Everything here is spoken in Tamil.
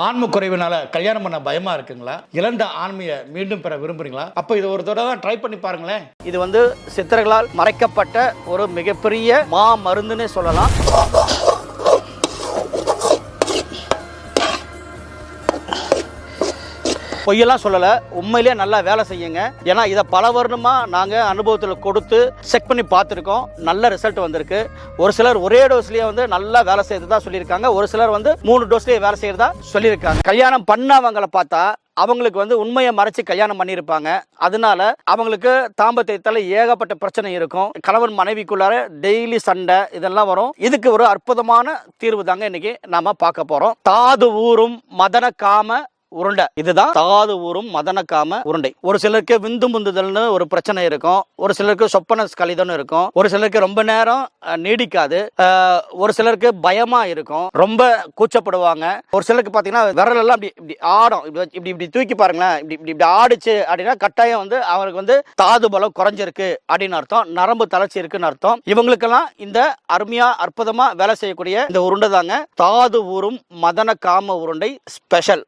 ஆன்ம குறைவினால கல்யாணம் பண்ண பயமா இருக்குங்களா? இழந்த ஆண்மையை மீண்டும் பெற விரும்புறீங்களா? அப்ப இது ஒரு தடவை ட்ரை பண்ணி பாருங்களேன். இது சித்தர்களால் மறைக்கப்பட்ட ஒரு மிகப்பெரிய மா மருந்துன்னு சொல்லலாம். பொய்யெல்லாம் சொல்லலை, உண்மையிலே நல்லா வேலை செய்யுங்க. ஏன்னா இதை பல வருடமாக நாங்கள் அனுபவத்தில் கொடுத்து செக் பண்ணி பார்த்துருக்கோம். நல்ல ரிசல்ட் வந்திருக்கு. ஒரு சிலர் ஒரே டோஸ்லேயே நல்லா வேலை செய்யறதா சொல்லியிருக்காங்க. ஒரு சிலர் 3 டோஸ்லேயே வேலை செய்யறதா சொல்லியிருக்காங்க. கல்யாணம் பண்ணவங்களை பார்த்தா அவங்களுக்கு உண்மையை மறைச்சு கல்யாணம் பண்ணியிருப்பாங்க. அதனால அவங்களுக்கு தாம்பத்தியத்தில் ஏகப்பட்ட பிரச்சனை இருக்கும். கணவன் மனைவிக்குள்ளார டெய்லி சண்டை இதெல்லாம் வரும். இதுக்கு ஒரு அற்புதமான தீர்வு தாங்க இன்னைக்கு நாம பார்க்க போறோம். தாது ஊரும் மதன காம உருண்டை. இதுதான் தாது ஊரும் மதன காம உருண்டை. ஒரு சிலருக்கு விந்து முந்துதல்னு ஒரு பிரச்சனை இருக்கும். ஒரு சிலருக்கு சொப்பன கலிதம் இருக்கும். ஒரு சிலருக்கு ரொம்ப நேரம் நீடிக்காது. ஒரு சிலருக்கு பயமா இருக்கும், ரொம்ப கூச்சப்படுவாங்க. ஒரு சிலருக்கு பாத்தீங்கன்னா விரல் எல்லாம் இப்படி ஆடும். இப்படி தூக்கி பாருங்களேன். இப்படி ஆடிச்சு அப்படின்னா கட்டாயம் அவருக்கு தாது பலம் குறைஞ்சிருக்கு அப்படின்னு அர்த்தம். நரம்பு தளர்ச்சி இருக்குன்னு அர்த்தம். இவங்களுக்கெல்லாம் இந்த அருமையா அற்புதமா வேலை செய்யக்கூடிய இந்த உருண்டை தாங்க தாது ஊரும் மதன காம உருண்டை ஸ்பெஷல்.